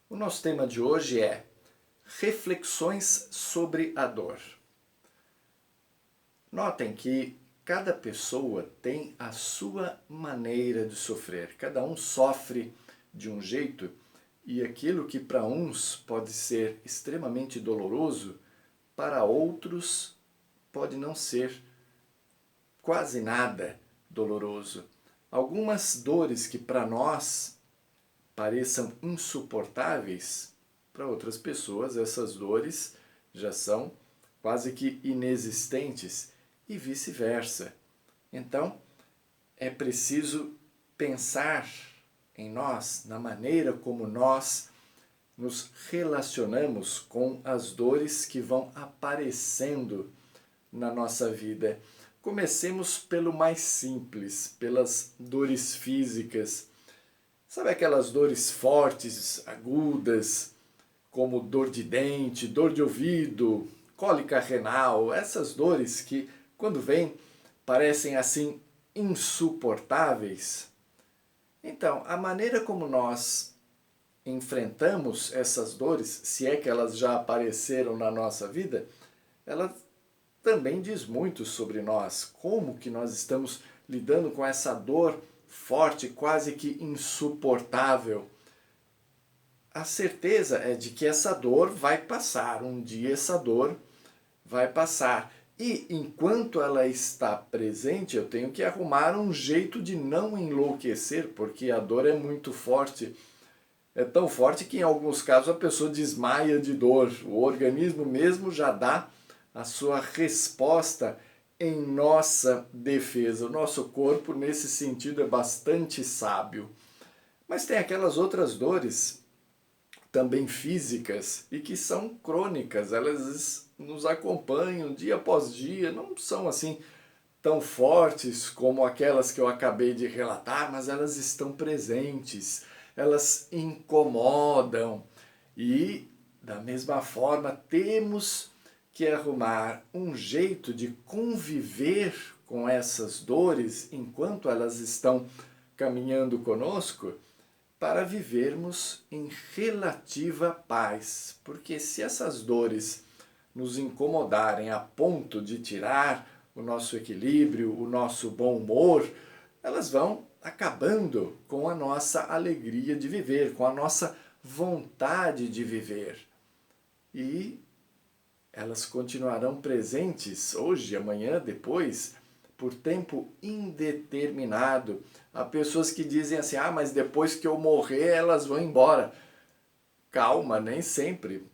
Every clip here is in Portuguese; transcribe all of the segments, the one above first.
O nosso tema de hoje é reflexões sobre a dor. Notem que cada pessoa tem a sua maneira de sofrer. Cada um sofre de um jeito e aquilo que para uns pode ser extremamente doloroso, para outros pode não ser quase nada doloroso. Algumas dores que para nós pareçam insuportáveis, para outras pessoas essas dores já são quase que inexistentes e vice-versa. Então, é preciso pensar em nós, na maneira como nós nos relacionamos com as dores que vão aparecendo na nossa vida. Comecemos pelo mais simples, pelas dores físicas. Sabe aquelas dores fortes, agudas, como dor de dente, dor de ouvido, cólica renal, essas dores que, quando vêm, parecem assim insuportáveis? Então, a maneira como nós enfrentamos essas dores, se é que elas já apareceram na nossa vida, ela também diz muito sobre nós, como que nós estamos lidando com essa dor forte, quase que insuportável. A certeza é de que essa dor vai passar, um dia essa dor vai passar. E enquanto ela está presente, eu tenho que arrumar um jeito de não enlouquecer, porque a dor é muito forte. É tão forte que em alguns casos a pessoa desmaia de dor. O organismo mesmo já dá a sua resposta em nossa defesa. O nosso corpo, nesse sentido, é bastante sábio. Mas tem aquelas outras dores, também físicas, e que são crônicas. Elas nos acompanham dia após dia, não são assim tão fortes como aquelas que eu acabei de relatar, mas elas estão presentes, elas incomodam. E, da mesma forma, temos que arrumar um jeito de conviver com essas dores enquanto elas estão caminhando conosco, para vivermos em relativa paz. Porque se essas dores nos incomodarem a ponto de tirar o nosso equilíbrio, o nosso bom humor, elas vão acabando com a nossa alegria de viver, com a nossa vontade de viver. E elas continuarão presentes hoje, amanhã, depois, por tempo indeterminado. Há pessoas que dizem assim, mas depois que eu morrer elas vão embora. Calma, nem sempre,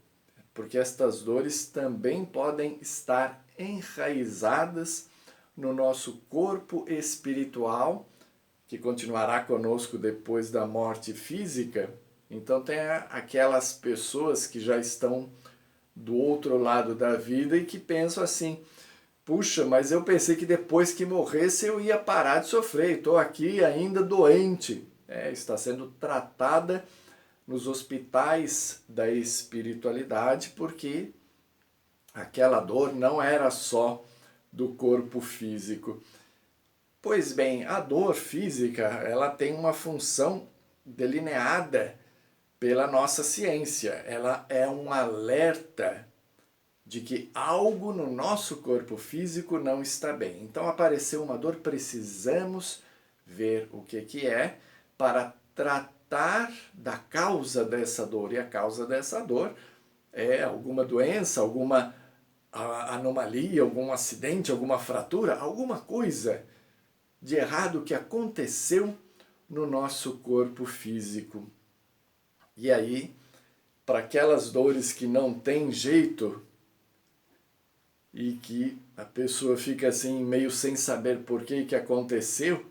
porque estas dores também podem estar enraizadas no nosso corpo espiritual, que continuará conosco depois da morte física. Então tem aquelas pessoas que já estão do outro lado da vida e que pensam assim, puxa, mas eu pensei que depois que morresse eu ia parar de sofrer, estou aqui ainda doente. Está sendo tratada nos hospitais da espiritualidade, porque aquela dor não era só do corpo físico. Pois bem, a dor física, ela tem uma função delineada pela nossa ciência. Ela é um alerta de que algo no nosso corpo físico não está bem. Então apareceu uma dor, precisamos ver o que é para tratar da causa dessa dor. E a causa dessa dor é alguma doença, alguma anomalia, algum acidente, alguma fratura, alguma coisa de errado que aconteceu no nosso corpo físico. E aí, para aquelas dores que não tem jeito e que a pessoa fica assim meio sem saber por que aconteceu,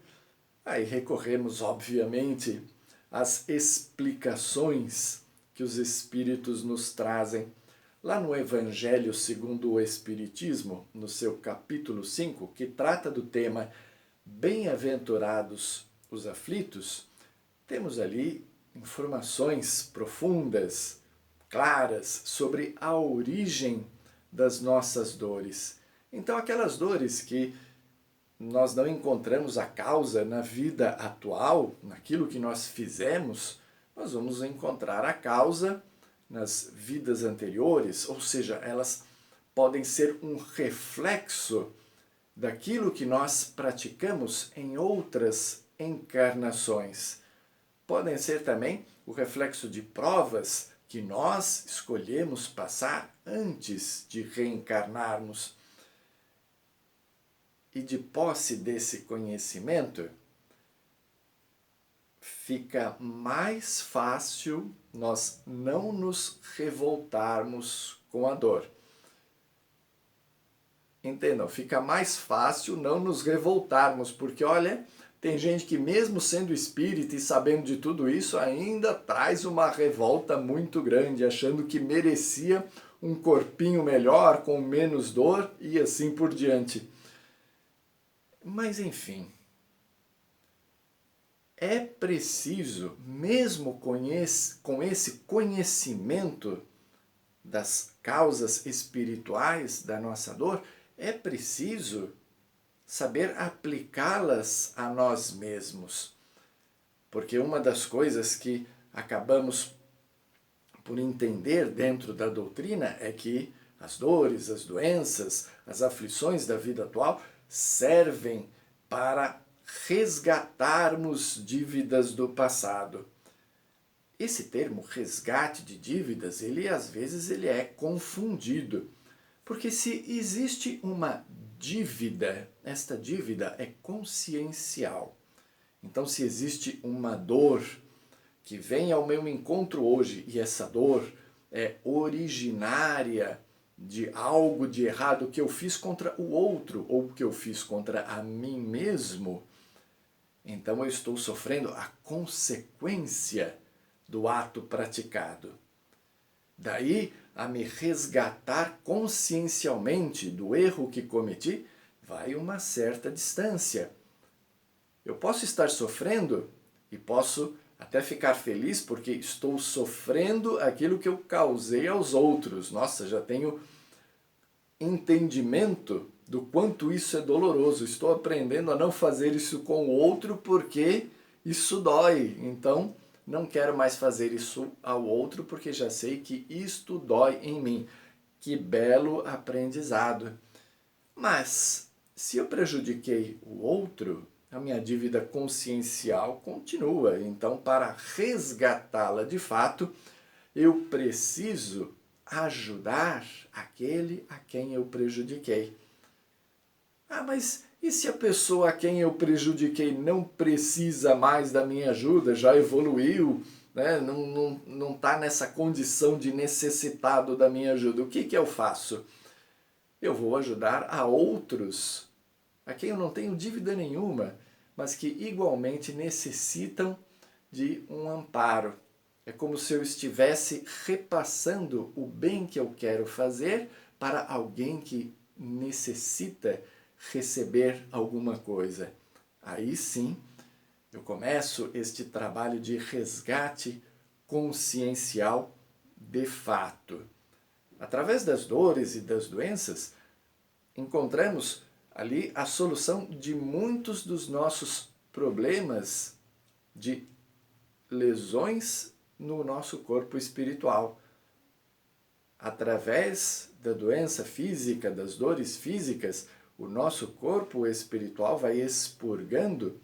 aí recorremos obviamente às explicações que os espíritos nos trazem. Lá no Evangelho segundo o Espiritismo, no seu capítulo 5, que trata do tema Bem-aventurados os aflitos, temos ali informações profundas, claras, sobre a origem das nossas dores. Então, aquelas dores que nós não encontramos a causa na vida atual, naquilo que nós fizemos nós vamos encontrar a causa nas vidas anteriores, ou seja, elas podem ser um reflexo daquilo que nós praticamos em outras encarnações. Podem ser também o reflexo de provas que nós escolhemos passar antes de reencarnarmos. E de posse desse conhecimento, fica mais fácil nós não nos revoltarmos com a dor. Entendam, fica mais fácil não nos revoltarmos, porque olha, tem gente que mesmo sendo espírita e sabendo de tudo isso, ainda traz uma revolta muito grande, achando que merecia um corpinho melhor, com menos dor e assim por diante. Mas enfim, é preciso, mesmo com esse conhecimento das causas espirituais da nossa dor, é preciso saber aplicá-las a nós mesmos. Porque uma das coisas que acabamos por entender dentro da doutrina é que as dores, as doenças, as aflições da vida atual servem para resgatarmos dívidas do passado. Esse termo resgate de dívidas, às vezes ele é confundido, porque se existe uma dívida, esta dívida é consciencial. Então, se existe uma dor que vem ao meu encontro hoje e essa dor é originária de algo de errado que eu fiz contra o outro ou que eu fiz contra a mim mesmo, então eu estou sofrendo a consequência do ato praticado. Daí a me resgatar consciencialmente do erro que cometi, vai uma certa distância. Eu posso estar sofrendo e posso até ficar feliz porque estou sofrendo aquilo que eu causei aos outros. Nossa, já tenho entendimento do quanto isso é doloroso. Estou aprendendo a não fazer isso com o outro porque isso dói. Então, não quero mais fazer isso ao outro porque já sei que isto dói em mim. Que belo aprendizado. Mas, se eu prejudiquei o outro, a minha dívida consciencial continua. Então, para resgatá-la de fato, eu preciso ajudar aquele a quem eu prejudiquei. Ah, mas e se a pessoa a quem eu prejudiquei não precisa mais da minha ajuda, já evoluiu, né? Não está nessa condição de necessitado da minha ajuda? O que eu faço? Eu vou ajudar a outros a quem eu não tenho dívida nenhuma, mas que igualmente necessitam de um amparo. É como se eu estivesse repassando o bem que eu quero fazer para alguém que necessita receber alguma coisa. Aí sim, eu começo este trabalho de resgate consciencial de fato. Através das dores e das doenças, encontramos ali a solução de muitos dos nossos problemas de lesões no nosso corpo espiritual. Através da doença física, das dores físicas, o nosso corpo espiritual vai expurgando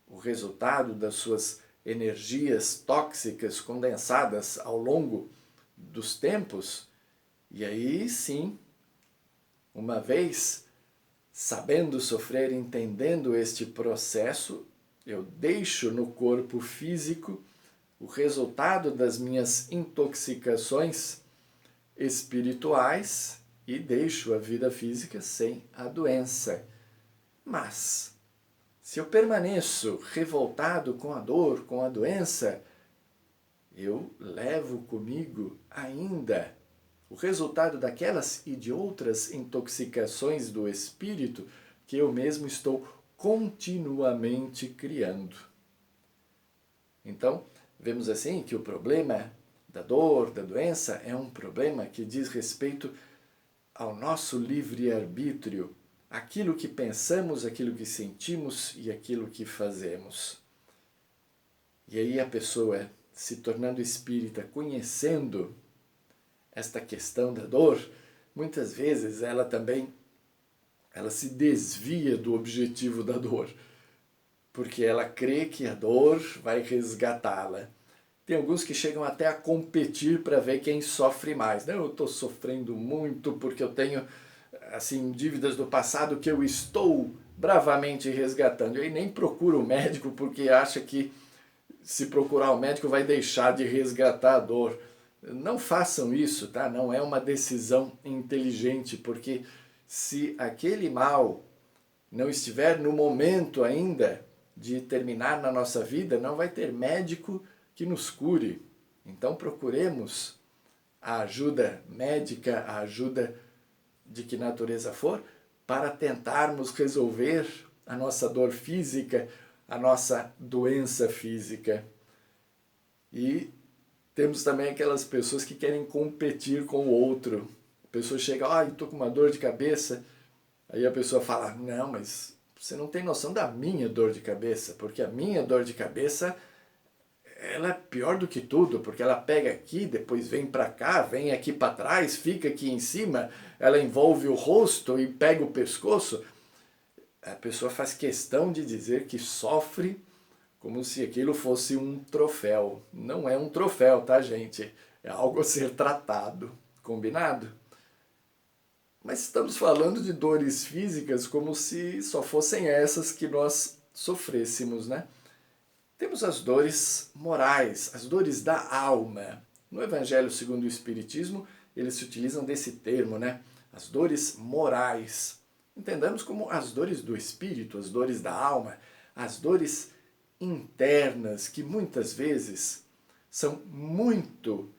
o resultado das suas energias tóxicas condensadas ao longo dos tempos. E aí sim, uma vez sabendo sofrer, entendendo este processo, eu deixo no corpo físico o resultado das minhas intoxicações espirituais e deixo a vida física sem a doença. Mas, se eu permaneço revoltado com a dor, com a doença, eu levo comigo ainda o resultado daquelas e de outras intoxicações do espírito que eu mesmo estou continuamente criando. Então, vemos assim que o problema da dor, da doença, é um problema que diz respeito ao nosso livre-arbítrio, aquilo que pensamos, aquilo que sentimos e aquilo que fazemos. E aí a pessoa se tornando espírita, conhecendo esta questão da dor, muitas vezes ela se desvia do objetivo da dor, porque ela crê que a dor vai resgatá-la. Tem alguns que chegam até a competir para ver quem sofre mais. Não, eu estou sofrendo muito porque eu tenho assim dívidas do passado que eu estou bravamente resgatando. E aí nem procura o médico porque acha que se procurar o médico vai deixar de resgatar a dor. Não façam isso, tá? Não é uma decisão inteligente, porque se aquele mal não estiver no momento ainda de terminar na nossa vida, não vai ter médico que nos cure. Então procuremos a ajuda médica, a ajuda de que natureza for, para tentarmos resolver a nossa dor física, a nossa doença física. E temos também aquelas pessoas que querem competir com o outro. A pessoa chega, estou com uma dor de cabeça. Aí a pessoa fala, não, mas você não tem noção da minha dor de cabeça, porque a minha dor de cabeça, ela é pior do que tudo, porque ela pega aqui, depois vem para cá, vem aqui para trás, fica aqui em cima, ela envolve o rosto e pega o pescoço. A pessoa faz questão de dizer que sofre como se aquilo fosse um troféu. Não é um troféu, tá, gente? É algo a ser tratado. Combinado? Mas estamos falando de dores físicas como se só fossem essas que nós sofrêssemos, né? Temos as dores morais, as dores da alma. No Evangelho segundo o Espiritismo, eles se utilizam desse termo, né? As dores morais. Entendamos como as dores do espírito, as dores da alma, as dores internas, que muitas vezes são muito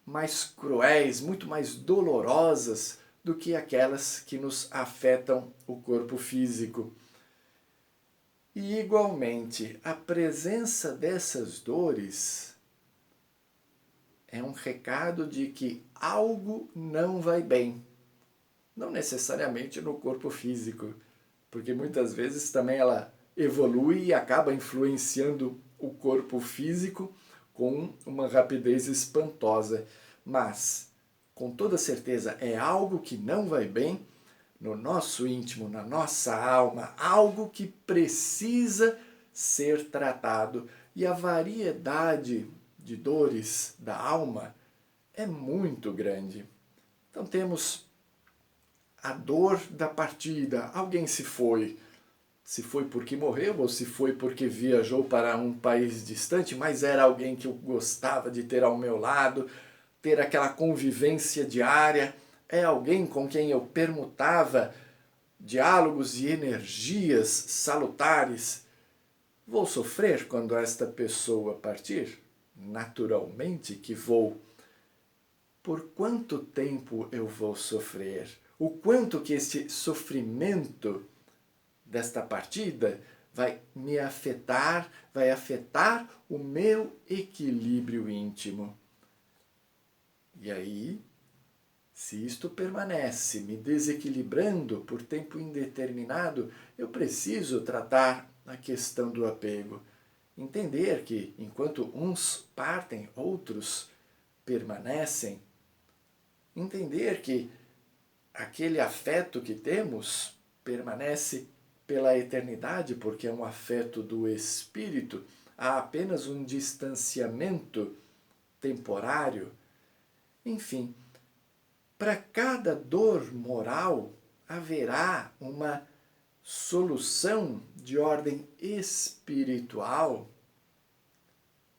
mais cruéis, muito mais dolorosas do que aquelas que nos afetam o corpo físico. E, igualmente, a presença dessas dores é um recado de que algo não vai bem. Não necessariamente no corpo físico, porque muitas vezes também ela evolui e acaba influenciando o corpo físico com uma rapidez espantosa. Mas, com toda certeza, é algo que não vai bem no nosso íntimo, na nossa alma, algo que precisa ser tratado. E a variedade de dores da alma é muito grande. Então temos a dor da partida, alguém se foi porque morreu ou se foi porque viajou para um país distante, mas era alguém que eu gostava de ter ao meu lado, ter aquela convivência diária, é alguém com quem eu permutava diálogos e energias salutares. Vou sofrer quando esta pessoa partir? Naturalmente que vou. Por quanto tempo eu vou sofrer? O quanto que este sofrimento desta partida vai me afetar, vai afetar o meu equilíbrio íntimo. E aí, se isto permanece me desequilibrando por tempo indeterminado, eu preciso tratar a questão do apego. Entender que, enquanto uns partem, outros permanecem. Entender que aquele afeto que temos permanece pela eternidade, porque é um afeto do espírito, há apenas um distanciamento temporário. Enfim, para cada dor moral haverá uma solução de ordem espiritual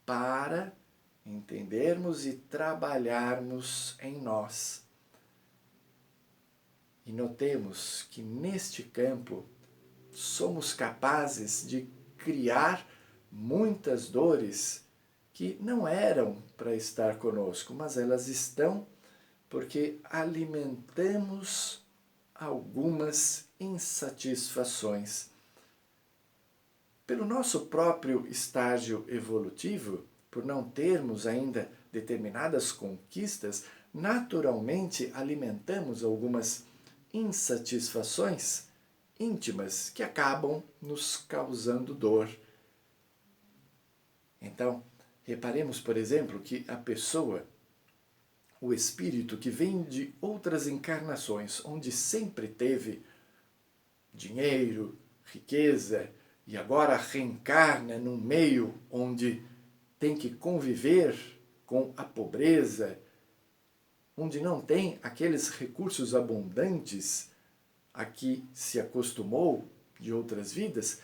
para entendermos e trabalharmos em nós. E notemos que neste campo somos capazes de criar muitas dores que não eram para estar conosco, mas elas estão porque alimentamos algumas insatisfações. Pelo nosso próprio estágio evolutivo, por não termos ainda determinadas conquistas, naturalmente alimentamos algumas insatisfações íntimas que acabam nos causando dor. Então, Reparemos, por exemplo, que a pessoa, o espírito que vem de outras encarnações, onde sempre teve dinheiro, riqueza, e agora reencarna num meio onde tem que conviver com a pobreza, onde não tem aqueles recursos abundantes a que se acostumou de outras vidas,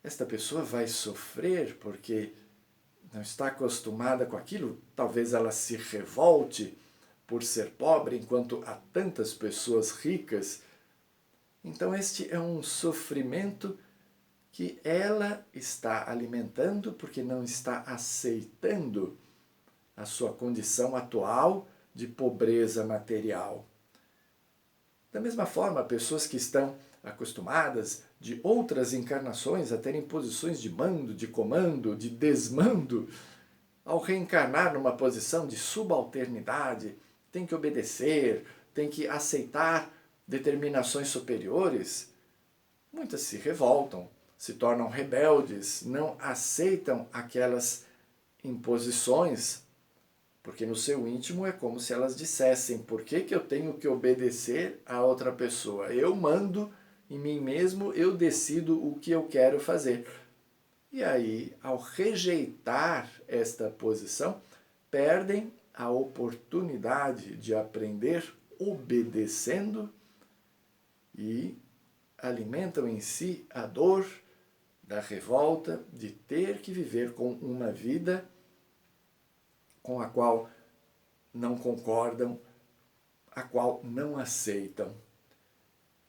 esta pessoa vai sofrer porque não está acostumada com aquilo. Talvez ela se revolte por ser pobre, enquanto há tantas pessoas ricas. Então este é um sofrimento que ela está alimentando porque não está aceitando a sua condição atual de pobreza material. Da mesma forma, pessoas que estão acostumadas de outras encarnações a terem posições de mando, de comando, de desmando, ao reencarnar numa posição de subalternidade, tem que obedecer, tem que aceitar determinações superiores, muitas se revoltam, se tornam rebeldes, não aceitam aquelas imposições, porque no seu íntimo é como se elas dissessem: por que eu tenho que obedecer a outra pessoa? Eu mando em mim mesmo, eu decido o que eu quero fazer. E aí, ao rejeitar esta posição, perdem a oportunidade de aprender obedecendo e alimentam em si a dor da revolta de ter que viver com uma vida com a qual não concordam, a qual não aceitam.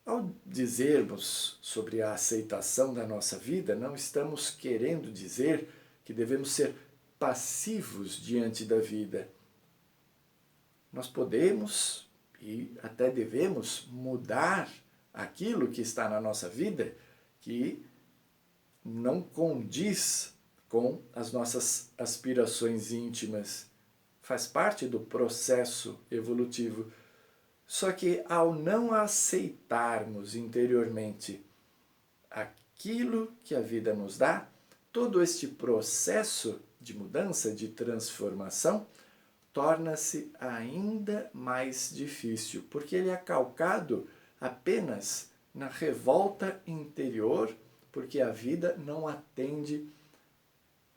Ao dizermos sobre a aceitação da nossa vida, não estamos querendo dizer que devemos ser passivos diante da vida. Nós podemos e até devemos mudar aquilo que está na nossa vida que não condiz com as nossas aspirações íntimas. Faz parte do processo evolutivo. Só que ao não aceitarmos interiormente aquilo que a vida nos dá, todo este processo de mudança, de transformação, torna-se ainda mais difícil, porque ele é calcado apenas na revolta interior, porque a vida não atende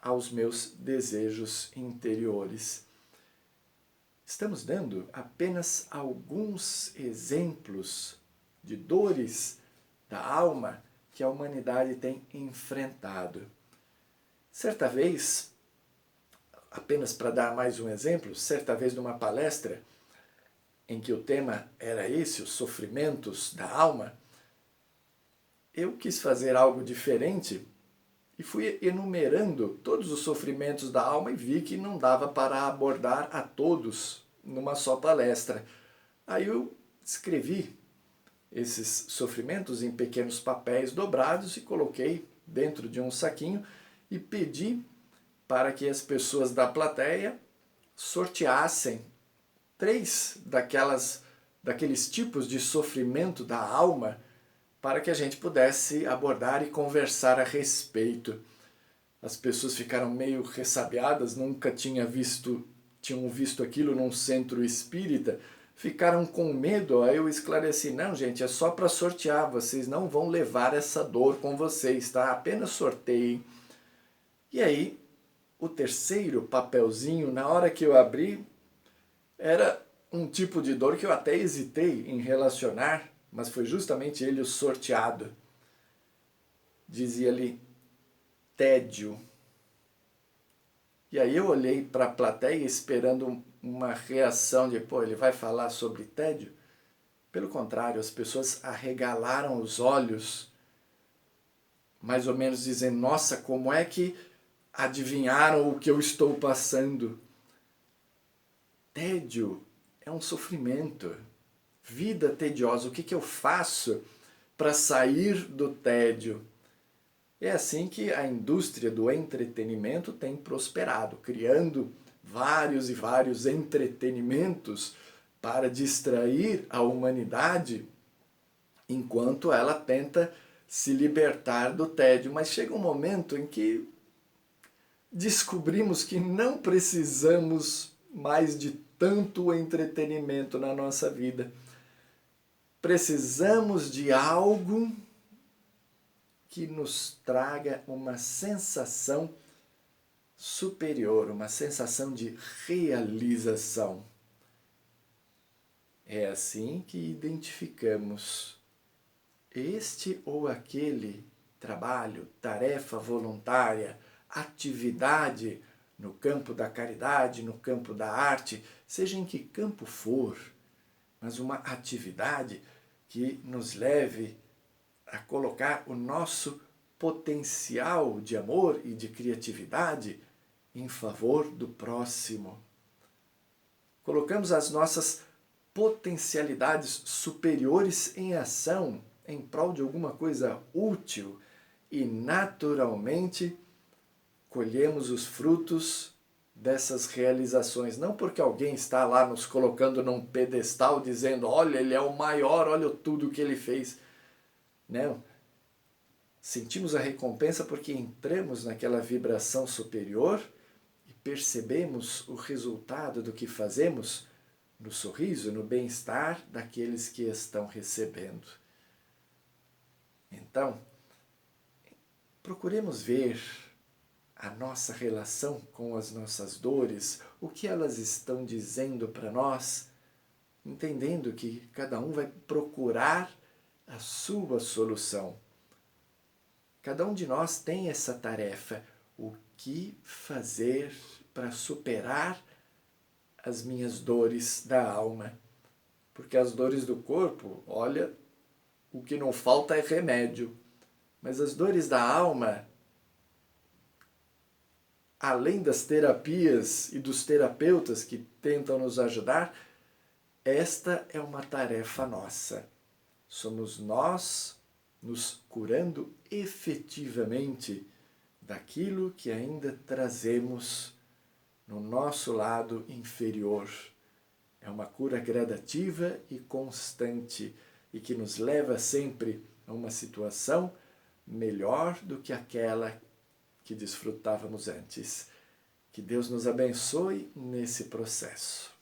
aos meus desejos interiores. Estamos dando apenas alguns exemplos de dores da alma que a humanidade tem enfrentado. Certa vez, apenas para dar mais um exemplo, certa vez numa palestra em que o tema era esse, os sofrimentos da alma, eu quis fazer algo diferente e fui enumerando todos os sofrimentos da alma e vi que não dava para abordar a todos numa só palestra. Aí eu escrevi esses sofrimentos em pequenos papéis dobrados e coloquei dentro de um saquinho e pedi para que as pessoas da plateia sorteassem 3 daqueles tipos de sofrimento da alma para que a gente pudesse abordar e conversar a respeito. As pessoas ficaram meio ressabiadas, nunca tinham visto aquilo num centro espírita, ficaram com medo. Aí eu esclareci: não, gente, é só para sortear, vocês não vão levar essa dor com vocês, tá? Apenas sorteiem. E aí, o terceiro papelzinho, na hora que eu abri, era um tipo de dor que eu até hesitei em relacionar, mas foi justamente ele o sorteado. Dizia ali: tédio. E aí eu olhei para a plateia esperando uma reação de: pô, ele vai falar sobre tédio? Pelo contrário, as pessoas arregalaram os olhos, mais ou menos dizendo: nossa, como é que adivinharam o que eu estou passando? Tédio é um sofrimento. Vida tediosa. O que eu faço para sair do tédio? É assim que a indústria do entretenimento tem prosperado, criando vários e vários entretenimentos para distrair a humanidade enquanto ela tenta se libertar do tédio. Mas chega um momento em que descobrimos que não precisamos mais de tanto entretenimento na nossa vida. Precisamos de algo que nos traga uma sensação superior, uma sensação de realização. É assim que identificamos este ou aquele trabalho, tarefa voluntária, atividade no campo da caridade, no campo da arte, seja em que campo for, mas uma atividade que nos leve a colocar o nosso potencial de amor e de criatividade em favor do próximo. Colocamos as nossas potencialidades superiores em ação em prol de alguma coisa útil e naturalmente colhemos os frutos dessas realizações. Não porque alguém está lá nos colocando num pedestal dizendo, olha, ele é o maior, olha tudo que ele fez. Não. Sentimos a recompensa porque entramos naquela vibração superior e percebemos o resultado do que fazemos no sorriso, no bem-estar daqueles que estão recebendo. Então, procuremos ver a nossa relação com as nossas dores, o que elas estão dizendo para nós, entendendo que cada um vai procurar a sua solução. Cada um de nós tem essa tarefa, o que fazer para superar as minhas dores da alma. Porque as dores do corpo, olha, o que não falta é remédio. Mas as dores da alma, além das terapias e dos terapeutas que tentam nos ajudar, esta é uma tarefa nossa. Somos nós nos curando efetivamente daquilo que ainda trazemos no nosso lado inferior. É uma cura gradativa e constante e que nos leva sempre a uma situação melhor do que aquela que desfrutávamos antes. Que Deus nos abençoe nesse processo.